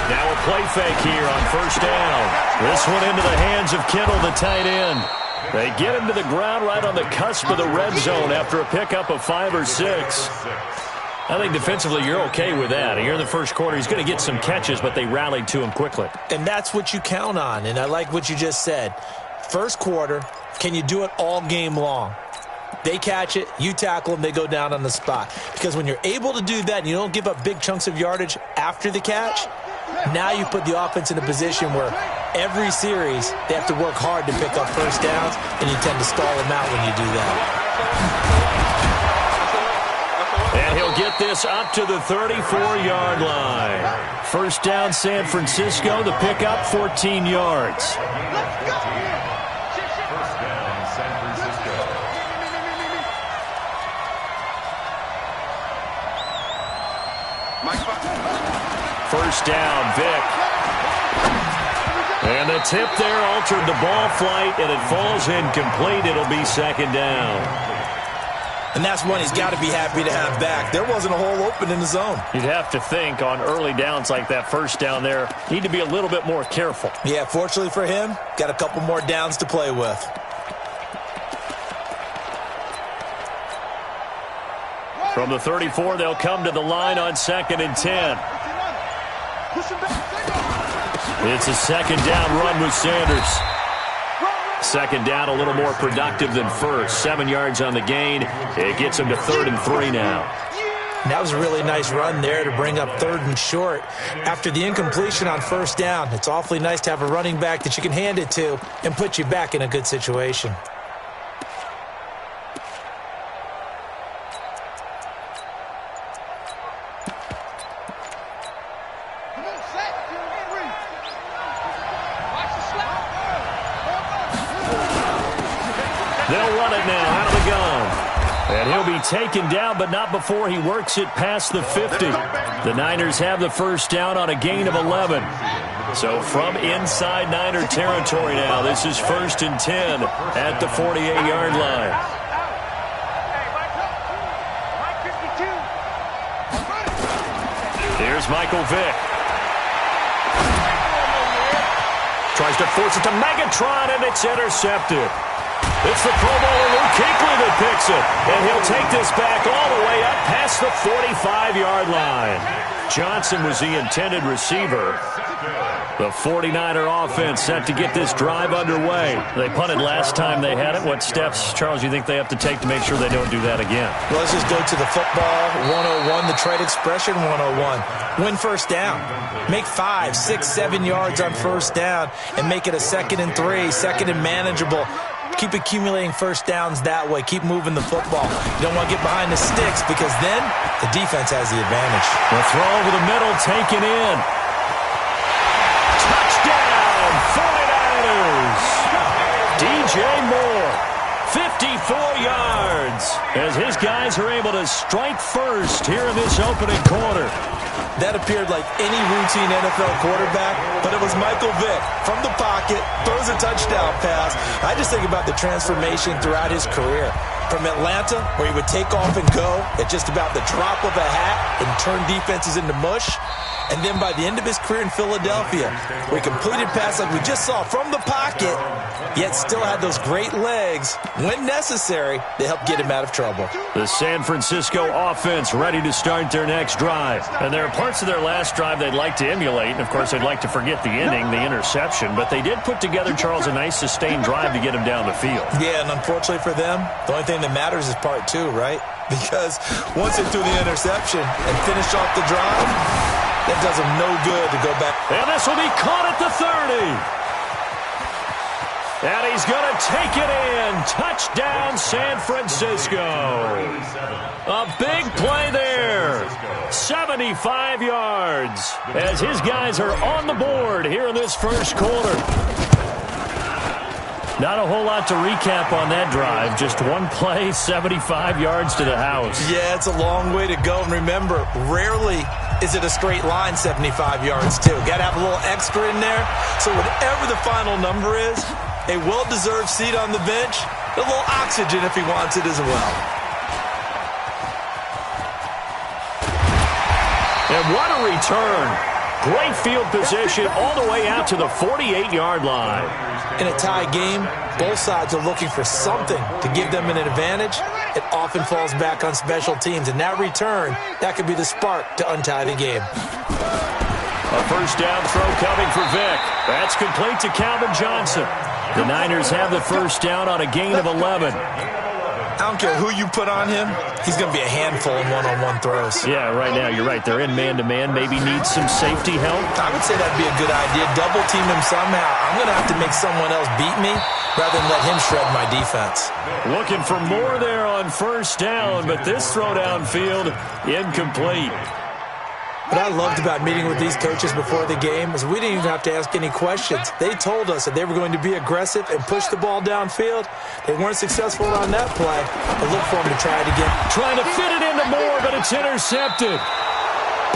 Now a play fake here on first down. This one into the hands of Kittle, the tight end. They get him to the ground right on the cusp of the red zone after a pickup of 5 or 6. I think defensively you're okay with that. Here in the first quarter, he's going to get some catches, but they rallied to him quickly. And that's what you count on, and I like what you just said. First quarter, can you do it all game long? They catch it, you tackle them, they go down on the spot. Because when you're able to do that and you don't give up big chunks of yardage after the catch, now you put the offense in a position where every series they have to work hard to pick up first downs, and you tend to stall them out when you do that. And he'll get this up to the 34-yard line. First down, San Francisco. The pickup, 14 yards. First down, Vic. And the tip there altered the ball flight, and it falls incomplete. It'll be second down. And that's one he's got to be happy to have back. There wasn't a hole open in the zone. You'd have to think on early downs like that first down there, need to be a little bit more careful. Yeah, fortunately for him, got a couple more downs to play with. From the 34, they'll come to the line on 2nd and 10. It's a second down run with Sanders. Second down, a little more productive than first. 7 yards on the gain. It gets him to 3rd and 3 now. That was a really nice run there to bring up 3rd and short. After the incompletion on first down, it's awfully nice to have a running back that you can hand it to and put you back in a good situation. They'll run it now out of the gun. And he'll be taken down, but not before he works it past the 50. The Niners have the first down on a gain of 11. So from inside Niner territory now, this is 1st and 10 at the 48-yard line. Here's Michael Vick. Tries to force it to Megatron, and it's intercepted. It's the Pro Bowler Luke Kuechly that picks it, and he'll take this back all the way up past the 45-yard line. Johnson was the intended receiver. The 49er offense set to get this drive underway. They punted last time they had it. What steps, Charles, do you think they have to take to make sure they don't do that again? Well, let's just go to the football 101, the trade expression 101. Win first down. Make 5, 6, 7 yards on first down and make it a 2nd and 3, 2nd and manageable. Keep accumulating first downs that way. Keep moving the football. You don't want to get behind the sticks because then the defense has the advantage. The throw over the middle taken in. Touchdown, 49ers. DJ Moore, 54 yards, as his guys are able to strike first here in this opening quarter. That appeared like any routine NFL quarterback, but it was Michael Vick from the pocket, throws a touchdown pass. I just think about the transformation throughout his career. From Atlanta, where he would take off and go at just about the drop of a hat and turn defenses into mush. And then by the end of his career in Philadelphia, where he completed pass like we just saw from the pocket, yet still had those great legs, when necessary, to help get him out of trouble. The San Francisco offense ready to start their next drive. And there are parts of their last drive they'd like to emulate. And, of course, they'd like to forget the ending, the interception. But they did put together, Charles, a nice sustained drive to get him down the field. Yeah, and unfortunately for them, the only thing that matters is part 2, right? Because once they threw the interception and finished off the drive, that does them no good to go back. And this will be caught at the 30. And he's going to take it in. Touchdown, San Francisco. A big play there. 75 yards as his guys are on the board here in this first quarter. Not a whole lot to recap on that drive. Just one play, 75 yards to the house. Yeah, it's a long way to go. And remember, rarely is it a straight line 75 yards, too. Got to have a little extra in there. So whatever the final number is, a well-deserved seat on the bench, a little oxygen if he wants it as well. And what a return. Great field position all the way out to the 48-yard line. In a tie game, both sides are looking for something to give them an advantage. It often falls back on special teams, and that return, that could be the spark to untie the game. A first down throw coming for Vick. That's complete to Calvin Johnson. The Niners have the first down on a gain of 11. I don't care who you put on him, he's going to be a handful in one-on-one throws. Yeah, right now, you're right. They're in man-to-man. Maybe need some safety help. I would say that'd be a good idea. Double team him somehow. I'm going to have to make someone else beat me rather than let him shred my defense. Looking for more there on first down, but this throw downfield, incomplete. What I loved about meeting with these coaches before the game is we didn't even have to ask any questions. They told us that they were going to be aggressive and push the ball downfield. They weren't successful on that play, but look for them to try it again. Trying to fit it into Moore, but it's intercepted.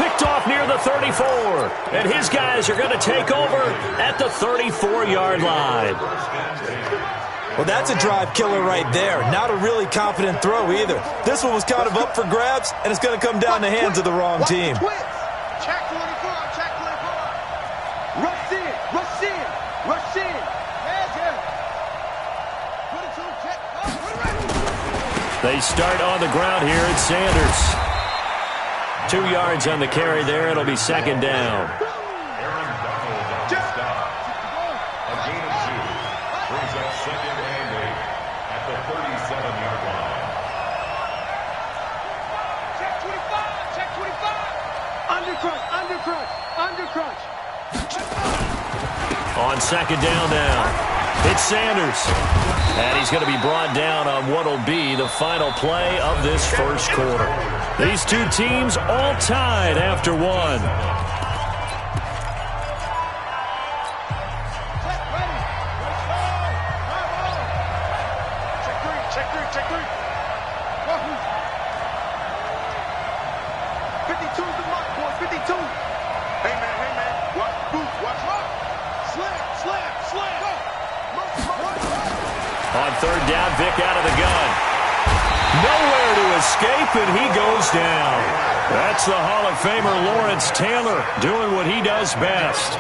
Picked off near the 34, and his guys are going to take over at the 34-yard line. Well, that's a drive killer right there. Not a really confident throw either. This one was kind of up for grabs, and it's going to come down the hands of the wrong team. Check 24, check 24. Rush in, rush in, rush in. Put it to him, check. Oh, they start on the ground here at Sanders. 2 yards on the carry there. It'll be second down. On second down now, it's Sanders. And he's going to be brought down on what will be the final play of this first quarter. These two teams all tied after one. Check three. 52's the mark, boy, 52. Hey, man. Watch, booth, watch. Slam. Go. On third down, Vick out of the gun. Nowhere to escape, and he goes down. That's the Hall of Famer Lawrence Taylor doing what he does best.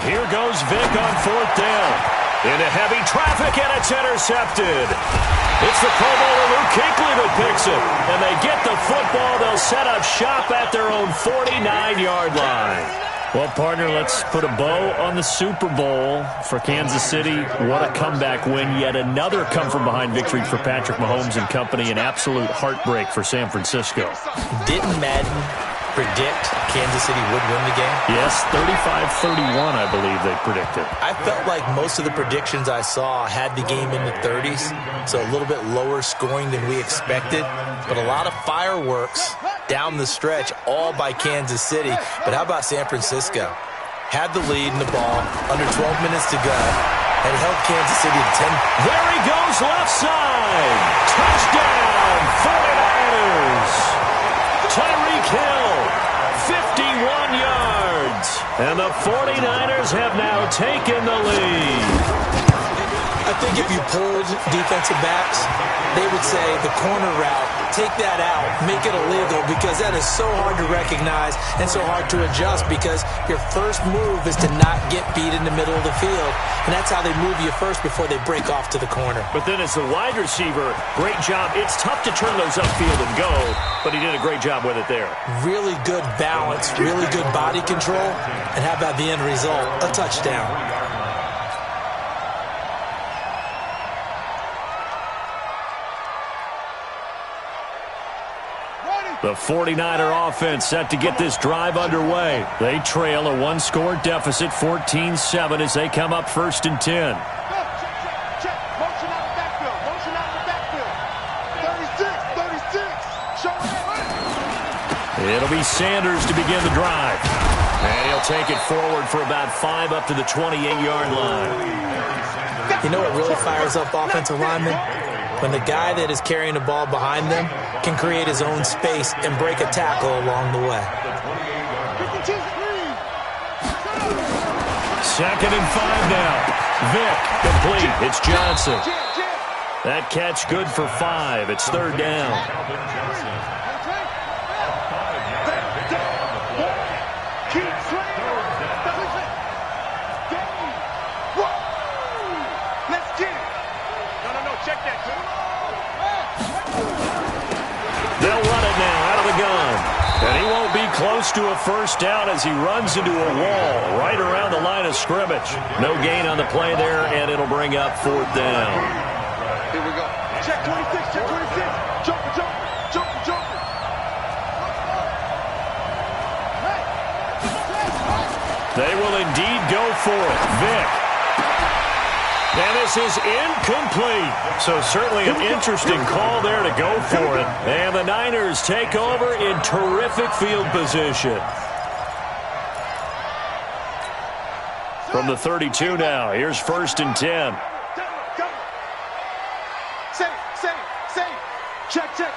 Here goes Vick on fourth down. Into heavy traffic, and it's intercepted. It's the Pro Bowler Luke Kuechly that picks it. And they get the football. They'll set up shop at their own 49-yard line. Well, partner, let's put a bow on the Super Bowl for Kansas City. What a comeback win. Yet another come-from-behind victory for Patrick Mahomes and company. An absolute heartbreak for San Francisco. Didn't Madden predict Kansas City would win the game? Yes, 35-31, I believe they predicted. I felt like most of the predictions I saw had the game in the 30s, so a little bit lower scoring than we expected, but a lot of fireworks down the stretch, all by Kansas City. But how about San Francisco? Had the lead in the ball, under 12 minutes to go, and held Kansas City to 10. There he goes, left side. Touchdown, 49ers. Tyreek Hill, 51 yards. And the 49ers have now taken the lead. I think if you polled defensive backs, they would say the corner route, take that out, make it illegal, because that is so hard to recognize and so hard to adjust, because your first move is to not get beat in the middle of the field, and that's how they move you first before they break off to the corner. But then as the wide receiver, great job. It's tough to turn those upfield and go, but he did a great job with it there. Really good balance, really good body control, and how about the end result? A touchdown. The 49er offense set to get this drive underway. They trail a one-score deficit, 14-7, as they come up 1st and 10. Check. Motion out of the backfield. 36. Show it. It'll be Sanders to begin the drive. And he'll take it forward for about 5 up to the 28-yard line. You know what really fires up offensive linemen? when the guy that is carrying the ball behind them can create his own space and break a tackle along the way. 2nd and 5 now. Vick, complete. It's Johnson. That catch good for 5. It's 3rd down. They'll run it now out of the gun. And he won't be close to a first down as he runs into a wall right around the line of scrimmage. No gain on the play there, and it'll bring up 4th down. Here we go. Check 26, check 26. Jumper, jumper, jumper, jumper. They will indeed go for it. Vick. And this is incomplete. So certainly an interesting call there to go for it. And the Niners take over in terrific field position. From the 32 now, here's 1st and 10. Check, check.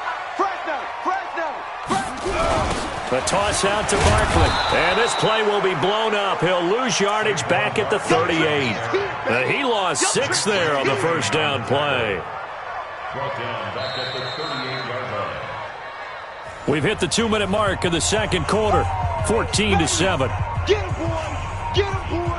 The toss out to Barkley. And this play will be blown up. He'll lose yardage back at the 38. He lost 6 there on the first down play. We've hit the 2-minute mark of the 2nd quarter. 14-7. Get him, boy. Get him, boy.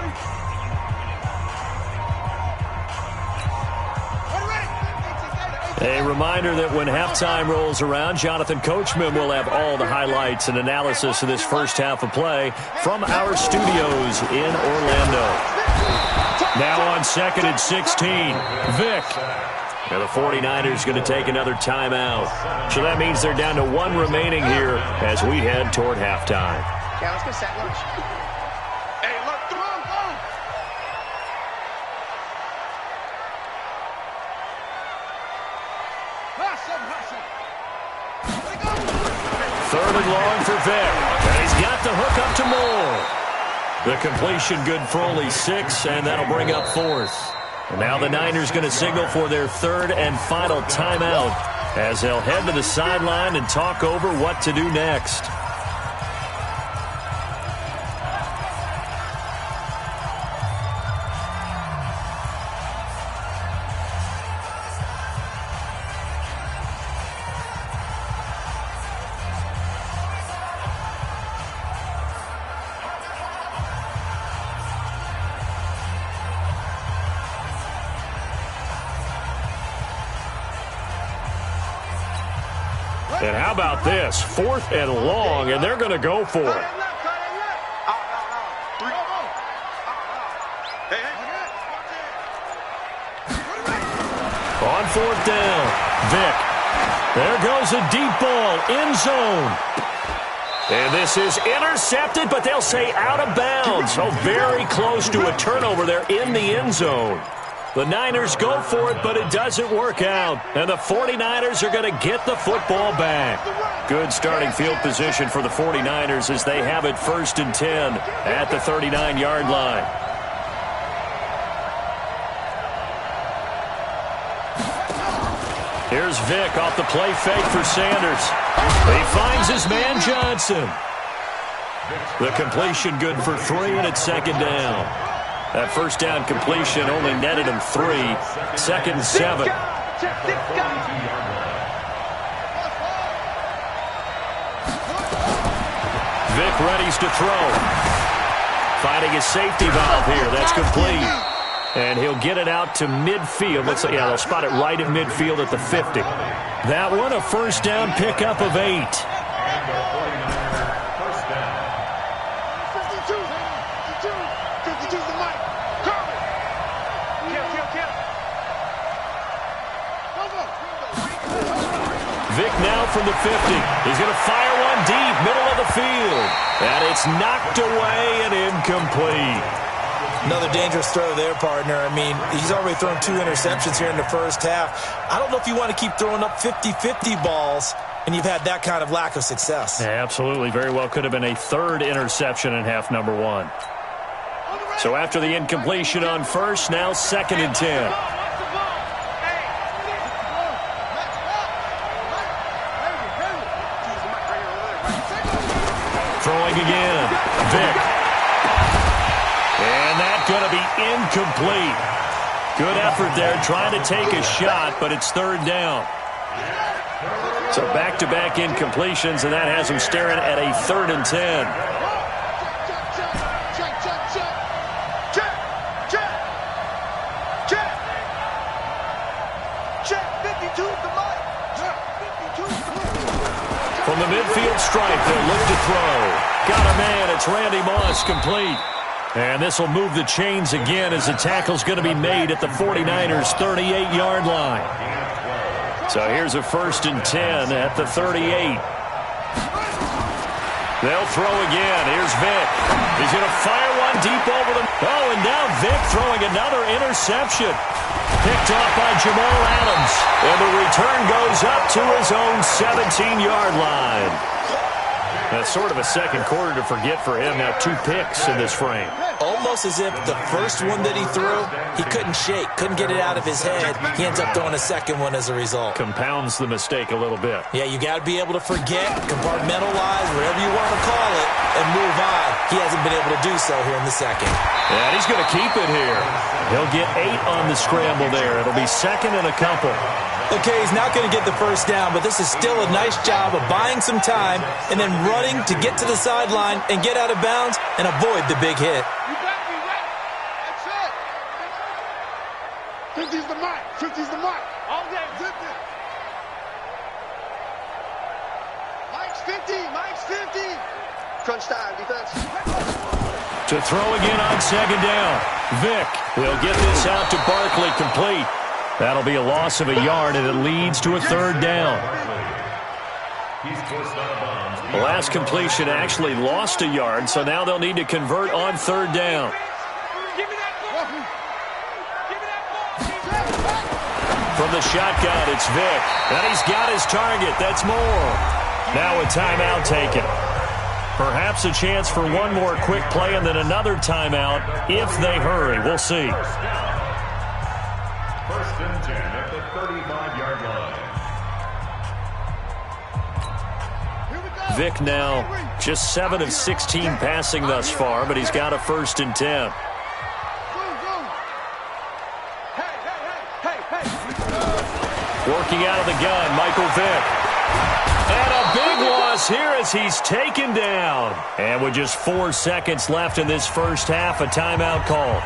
A reminder that when halftime rolls around, Jonathan Coachman will have all the highlights and analysis of this first half of play from our studios in Orlando. Now on 2nd and 16, Vick. Now the 49ers going to take another timeout. So that means they're down to 1 remaining here as we head toward halftime. Yeah, let's go set lunch. Hey, look, throw him. Third and long for Vick. And he's got the hook up to Moore. The completion good for only 6, and that'll bring up 4th. And now the Niners going to signal for their 3rd and final timeout as they'll head to the sideline and talk over what to do next. And how about this? 4th and long, and they're going to go for it. On 4th down, Vick. There goes a deep ball, end zone. And this is intercepted, but they'll say out of bounds. So very close to a turnover there in the end zone. The Niners go for it, but it doesn't work out. And the 49ers are going to get the football back. Good starting field position for the 49ers as they have it 1st and 10 at the 39-yard line. Here's Vick off the play fake for Sanders. He finds his man Johnson. The completion good for 3, and it's 2nd down. That first down completion only netted him 3. 2nd and 7. Vick readies to throw. Finding his safety valve here. That's complete. And he'll get it out to midfield. Looks like, yeah, they'll spot it right at midfield at the 50. That one a first down pickup of 8. Vick now from the 50. He's going to fire one deep, middle of the field. And it's knocked away and incomplete. Another dangerous throw there, partner. I mean, he's already thrown 2 interceptions here in the first half. I don't know if you want to keep throwing up 50-50 balls, and you've had that kind of lack of success. Yeah, absolutely. Very well could have been a 3rd interception in half number 1. So after the incompletion on 1st, now 2nd and 10. again. Vick. And that's going to be incomplete. Good effort there trying to take a shot, but it's third down. So back-to-back incompletions, and that has him staring at a 3rd and 10. From the midfield stripe, they'll look to throw. Got a man. It's Randy Moss, complete. And this will move the chains again as the tackle's going to be made at the 49ers' 38-yard line. So here's a 1st and 10 at the 38. They'll throw again. Here's Vick. He's going to fire one deep over the... Oh, and now Vick throwing another interception. Picked off by Jamal Adams. And the return goes up to his own 17-yard line. That's sort of a second quarter to forget for him. Now 2 picks in this frame. Almost as if the first one that he threw, he couldn't shake, couldn't get it out of his head. He ends up throwing a second one as a result. Compounds the mistake a little bit. Yeah, you got to be able to forget, compartmentalize, whatever you want to call it, and move on. He hasn't been able to do so here in the second. And he's going to keep it here. He'll get 8 on the scramble there. It'll be 2nd and a couple. Okay, he's not going to get the first down, but this is still a nice job of buying some time and then running to get to the sideline and get out of bounds and avoid the big hit. You got me right. That's it. 50's the mark. 50's the mark. All day. 50. Mike's 50. Mike's 50. Crunch time, defense. To throw again on 2nd down. Vick will get this out to Barkley, complete. That'll be a loss of a yard, and it leads to a 3rd down. The last completion actually lost a yard, so now they'll need to convert on 3rd down. From the shotgun, it's Vick. And he's got his target. That's more. Now a timeout taken. Perhaps a chance for one more quick play and then another timeout if they hurry. We'll see. 1st and 10 at the 35-yard line. Vick now just 7 of 16 passing thus far, but he's got a 1st and 10. Working out of the gun, Michael Vick. And a big loss here as he's taken down. And with just 4 seconds left in this first half, a timeout call.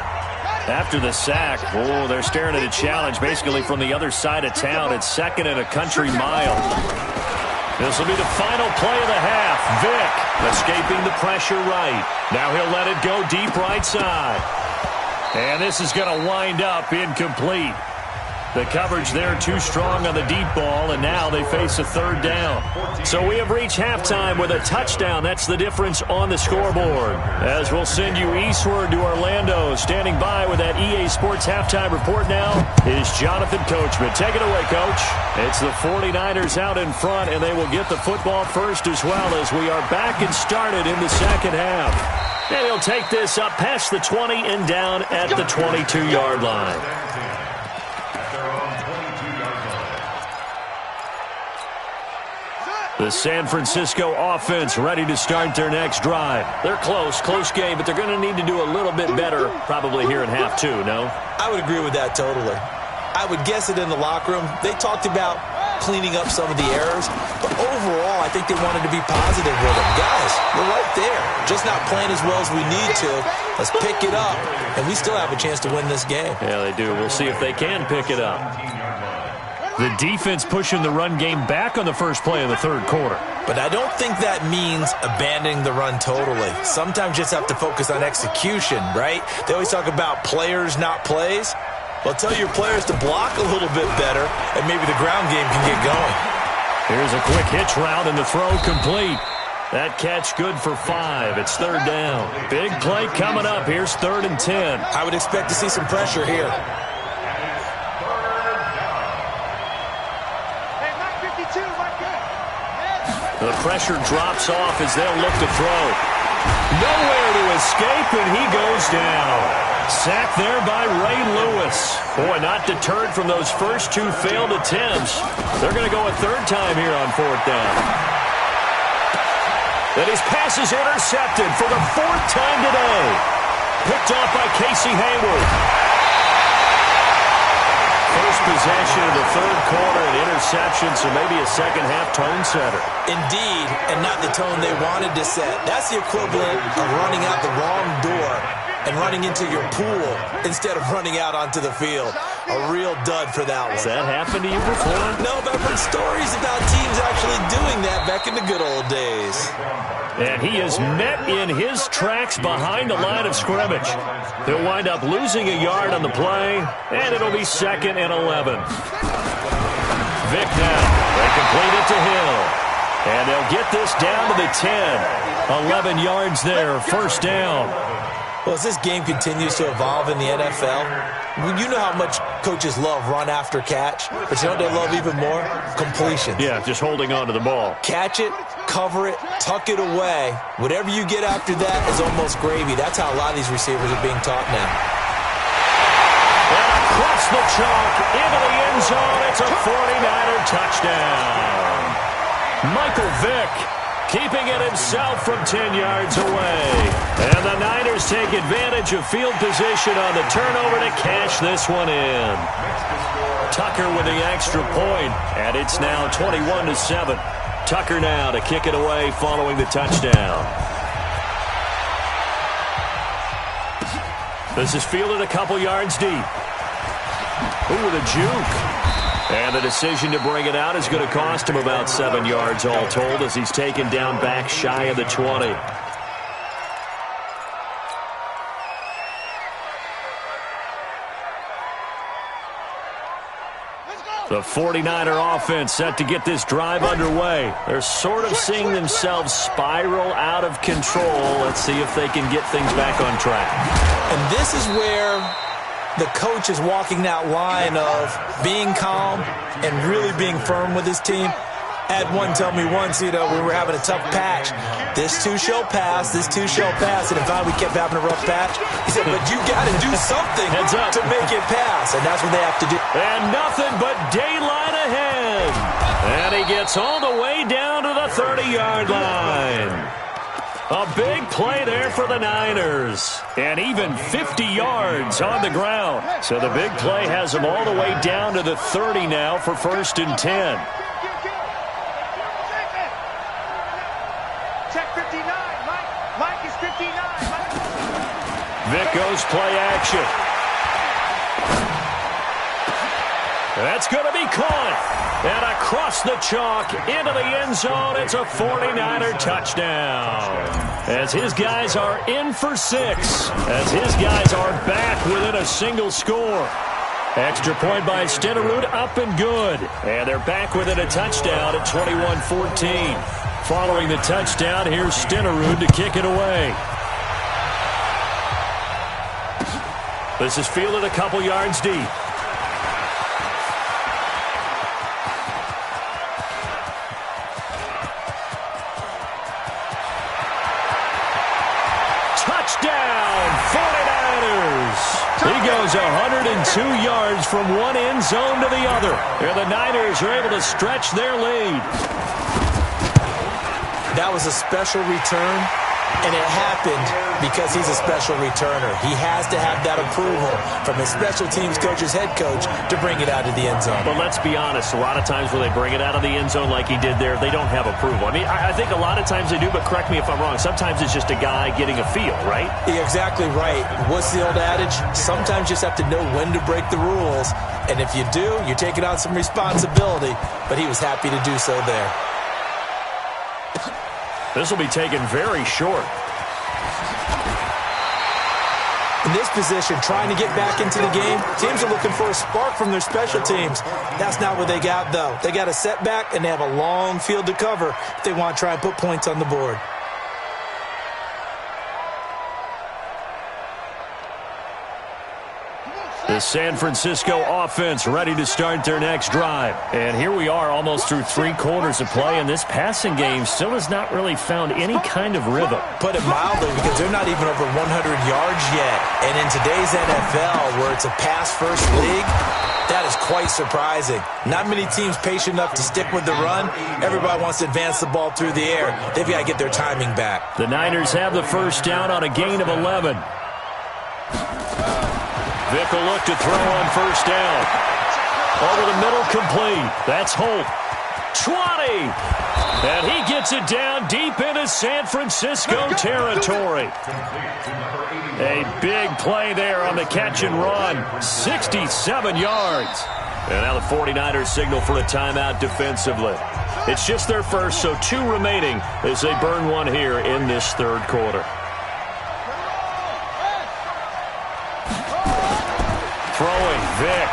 After the sack, oh, they're staring at a challenge basically from the other side of town. It's 2nd and a country mile. This will be the final play of the half. Vick escaping the pressure right. Now he'll let it go deep right side. And this is going to wind up incomplete. The coverage there too strong on the deep ball, and now they face a 3rd down. So we have reached halftime with a touchdown. That's the difference on the scoreboard. As we'll send you eastward to Orlando. Standing by with that EA Sports halftime report now is Jonathan Coachman. Take it away, Coach. It's the 49ers out in front, and they will get the football first as well as we are back and started in the second half. And he'll take this up past the 20 and down at the 22-yard line. The San Francisco offense ready to start their next drive. They're close game, but they're going to need to do a little bit better probably here in half 2, no? I would agree with that totally. I would guess it in the locker room. They talked about cleaning up some of the errors, but overall I think they wanted to be positive with them. Guys, we're right there. Just not playing as well as we need to. Let's pick it up, and we still have a chance to win this game. Yeah, they do. We'll see if they can pick it up. The defense pushing the run game back on the first play of the 3rd quarter. But I don't think that means abandoning the run totally. Sometimes you just have to focus on execution, right? They always talk about players, not plays. Well, tell your players to block a little bit better, and maybe the ground game can get going. Here's a quick hitch route, and the throw complete. That catch good for 5. It's 3rd down. Big play coming up. Here's 3rd and 10. I would expect to see some pressure here. The pressure drops off as they'll look to throw. Nowhere to escape, and he goes down. Sacked there by Ray Lewis. Boy, not deterred from those first 2 failed attempts. They're going to go a 3rd time here on 4th down. And his pass is intercepted for the 4th time today. Picked off by Casey Hayward. First possession of the 3rd quarter, an interception, so maybe a second-half tone setter. Indeed, and not the tone they wanted to set. That's the equivalent of running out the wrong door and running into your pool instead of running out onto the field. A real dud for that one. Has that happened to you before? No, but I've heard stories about teams actually doing that back in the good old days. And he is met in his tracks behind the line of scrimmage. He'll wind up losing a yard on the play, and it'll be 2nd and 11. Vick now. They complete it to Hill. And they'll get this down to the 10. 11 yards there, 1st down. Well, as this game continues to evolve in the NFL, you know how much coaches love run after catch, but you know what they love even more? Completion. Yeah, just holding on to the ball. Catch it, cover it, tuck it away. Whatever you get after that is almost gravy. That's how a lot of these receivers are being taught now. And across the chalk, into the end zone, it's a 49er touchdown. Michael Vick keeping it himself from 10 yards away. And the Niners take advantage of field position on the turnover to cash this one in. Tucker with the extra point, and it's now 21-7. Tucker now to kick it away following the touchdown. This is fielded a couple yards deep. Ooh, the juke. And the decision to bring it out is going to cost him about 7 yards all told as he's taken down back shy of the 20. The 49er offense set to get this drive underway. They're sort of seeing themselves spiral out of control. Let's see if they can get things back on track. And this is where the coach is walking that line of being calm and really being firm with his team. I had one tell me once, we were having a tough patch. This too shall pass, this too shall pass. And if we kept having a rough patch, he said, but you got to do something to make it pass. And that's what they have to do. And nothing but daylight ahead. And he gets all the way down to the 30-yard line. A big play there for the Niners. And even 50 yards on the ground. So the big play has them all the way down to the 30 now for 1st and 10. Check 59. Mike is 59. Vick goes play action. That's going to be caught. And across the chalk into the end zone, it's a 49er touchdown. As his guys are in for 6. As his guys are back within a single score. Extra point by Stenerud, up and good. And they're back within a touchdown at 21-14. Following the touchdown, here's Stenerud to kick it away. This is fielded a couple yards deep. Touchdown, 49ers. He goes 102 yards from one end zone to the other. And the Niners are able to stretch their lead. That was a special return, and it happened because he's a special returner. He has to have that approval from his special teams coach's head coach to bring it out of the end zone. But let's be honest, a lot of times when they bring it out of the end zone like he did there, they don't have approval. I mean, I think a lot of times they do, but correct me if I'm wrong. Sometimes it's just a guy getting a feel, right? You're exactly right. What's the old adage? Sometimes you just have to know when to break the rules. And if you do, you're taking on some responsibility. But he was happy to do so there. This will be taken very short. In this position, trying to get back into the game, teams are looking for a spark from their special teams. That's not what they got, though. They got a setback, and they have a long field to cover if they want to try and put points on the board. The San Francisco offense ready to start their next drive. And here we are almost through 3 quarters of play, and this passing game still has not really found any kind of rhythm. Put it mildly, because they're not even over 100 yards yet. And in today's NFL, where it's a pass-first league, That is quite surprising. Not many teams patient enough to stick with the run. Everybody wants to advance the ball through the air. They've got to get their timing back. The Niners have the first down on a gain of 11. Vick will look to throw on first down. Over the middle, complete. That's Holt. 20. And he gets it down deep into San Francisco territory. A big play there on the catch and run. 67 yards. And now the 49ers signal for a timeout defensively. It's just their first, so 2 remaining as they burn one here in this third quarter. Throwing, Vick.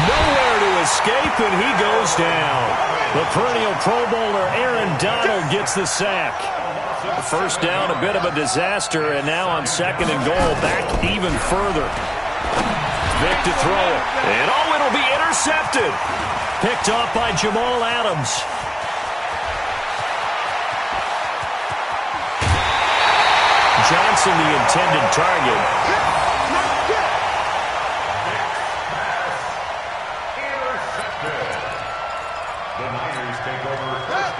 Nowhere to escape, and he goes down. The perennial Pro Bowler Aaron Donald gets the sack. First down, a bit of a disaster, and now on second and goal, back even further. Vick to throw it, and it'll be intercepted. Picked off by Jamal Adams. Johnson, the intended target.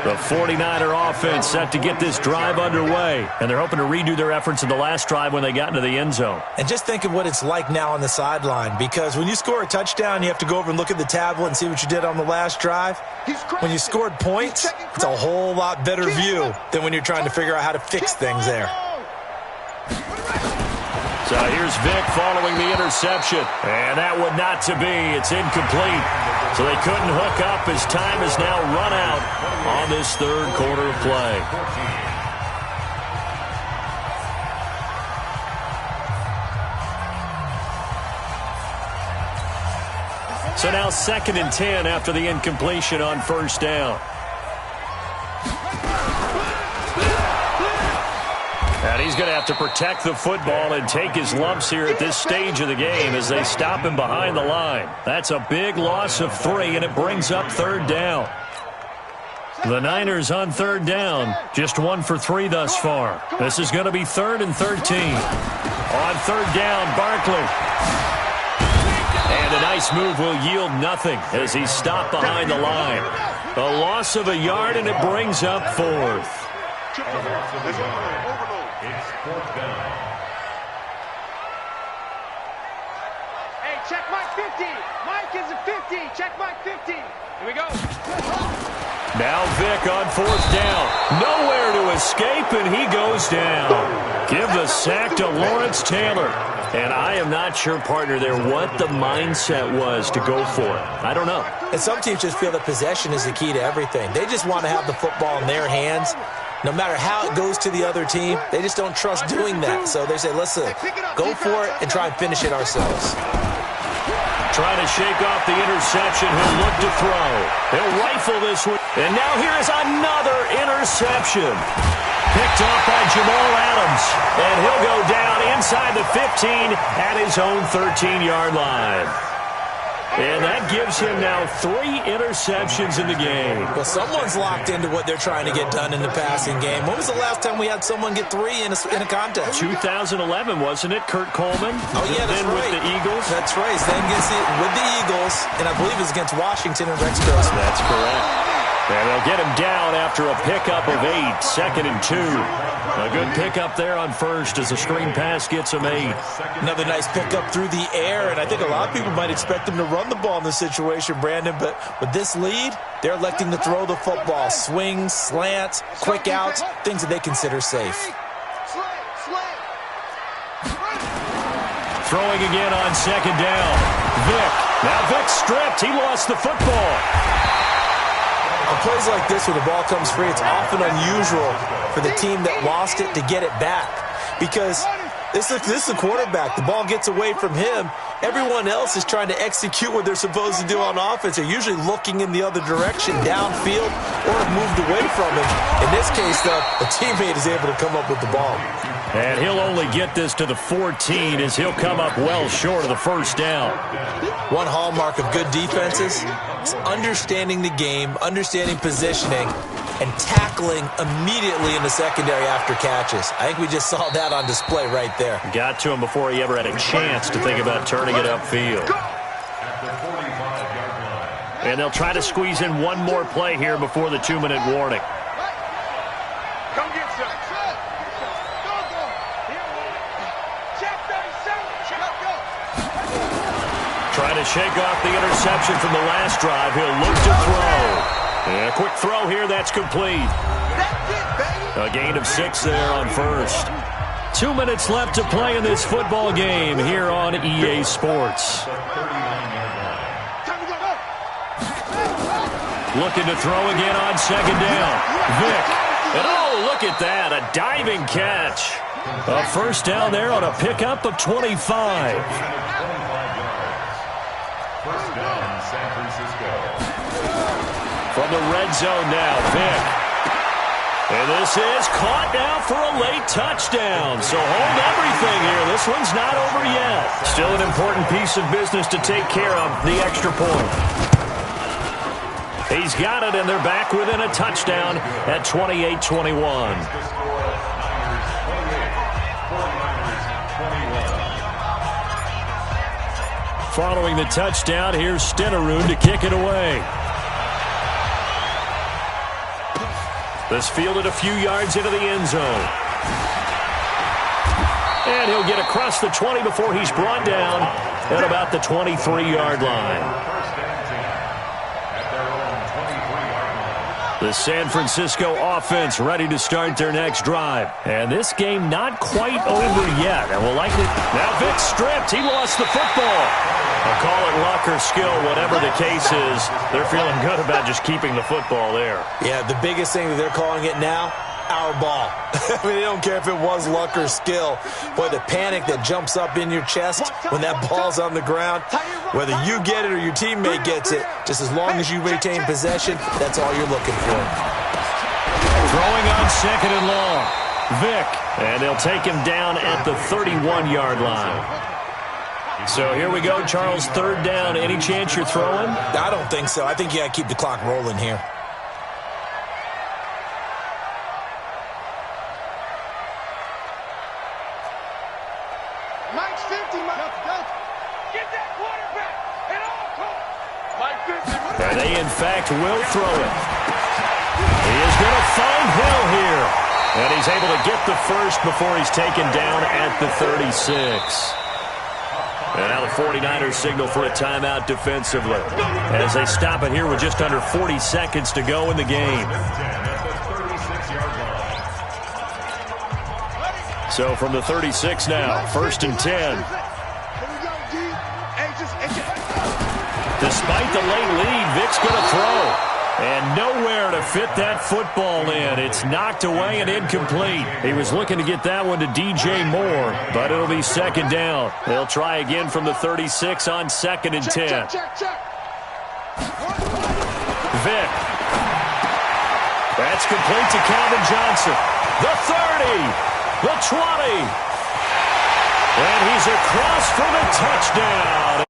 The 49er offense set to get this drive underway, and they're hoping to redo their efforts in the last drive when they got into the end zone. And just think of what it's like now on the sideline, because when you score a touchdown, you have to go over and look at the tablet and see what you did on the last drive. When you scored points, it's a whole lot better view than when you're trying to figure out how to fix things there. So here's Vick following the interception, and that would not to be. It's incomplete. So they couldn't hook up as time is now run out on this third quarter of play. So now 2nd and 10 after the incompletion on first down. And he's going to have to protect the football and take his lumps here at this stage of the game as they stop him behind the line. That's a big loss of 3, and it brings up third down. The Niners on third down, just 1 for 3 thus far. This is going to be 3rd and 13. On third down, Barkley. And a nice move will yield nothing as he's stopped behind the line. A loss of a yard, and it brings up 4th. It's 4th down. Hey, check Mike 50. Mike is a 50. Check Mike 50. Here we go. Now Vick on 4th down. Nowhere to escape, and he goes down. Give the sack to Lawrence Taylor. And I am not sure, partner, there what the mindset was to go for it. I don't know. And some teams just feel that possession is the key to everything. They just want to have the football in their hands. No matter how it goes to the other team, they just don't trust doing that. So they say, listen, go for it and try and finish it ourselves. Trying to shake off the interception. He'll look to throw. He'll rifle this one. And now here is another interception. Picked off by Jamal Adams. And he'll go down inside the 15 at his own 13-yard line. And that gives him now 3 interceptions in the game. Well, someone's locked into what they're trying to get done in the passing game. When was the last time we had someone get 3 in a contest? 2011, wasn't it? Kurt Coleman? Oh, yeah, that's then right. with the Eagles? That's right. Then gets it with the Eagles, and I believe it's against Washington and Rex Grossman. That's correct. And they'll get him down after a pickup of 8, 2nd and 2. A good pickup there on first as the screen pass gets him 8. Another nice pickup through the air, and I think a lot of people might expect them to run the ball in this situation, Brandon, but with this lead, they're electing to throw the football. Swings, slants, quick outs, things that they consider safe. Throwing again on second down. Vick. Now Vick stripped. He lost the football. On plays like this where the ball comes free, it's often unusual for the team that lost it to get it back. Because this is the quarterback. The ball gets away from him. Everyone else is trying to execute what they're supposed to do on offense. They're usually looking in the other direction, downfield, or have moved away from him. In this case, though, a teammate is able to come up with the ball. And he'll only get this to the 14 as he'll come up well short of the first down. One hallmark of good defenses is understanding the game, understanding positioning, and tackling immediately in the secondary after catches. I think we just saw that on display right there. Got to him before he ever had a chance to think about turning it upfield. And they'll try to squeeze in one more play here before the 2-minute warning. Come get some. Trying to shake off the interception from the last drive. He'll look to throw. And a quick throw here. That's complete. A gain of 6 there on first. 2 minutes left to play in this football game here on EA Sports. Looking to throw again on second down. Vick. And oh, look at that. A diving catch. A first down there on a pickup of 25. First down, San Francisco. From the red zone now, Vick. And this is caught now for a late touchdown. So hold everything here. This one's not over yet. Still an important piece of business to take care of, the extra point. He's got it, and they're back within a touchdown at 28-21. Following the touchdown, here's Steneroon to kick it away. This fielded a few yards into the end zone. And he'll get across the 20 before he's brought down at about the 23-yard line. The San Francisco offense ready to start their next drive. And this game not quite over yet. And will likely... Now Vick stripped. He lost the football. I'll call it luck or skill, whatever the case is. They're feeling good about just keeping the football there. Yeah, the biggest thing that they're calling it now, our ball. I mean, they don't care if it was luck or skill. Boy, the panic that jumps up in your chest when that ball's on the ground, whether you get it or your teammate gets it, just as long as you retain possession, that's all you're looking for. Throwing on second and long. Vick, and they'll take him down at the 31-yard line. So here we go, Charles, third down. Any chance you're throwing? I don't think so. I think you got to keep the clock rolling here. Mike's 50, Mike. Get that quarterback at all costs. Mike 50. And they, in fact, will throw it. He is going to find Hill here. And he's able to get the first before he's taken down at the 36. And now the 49ers signal for a timeout defensively as they stop it here with just under 40 seconds to go in the game. So from the 36 now, first and 10. Despite the late lead, Vick's going to throw. And nowhere to fit that football in. It's knocked away and incomplete. He was looking to get that one to DJ Moore, but it'll be second down. They'll try again from the 36 on second and 10. Vick. That's complete to Calvin Johnson. The 30. The 20. And he's across for the touchdown.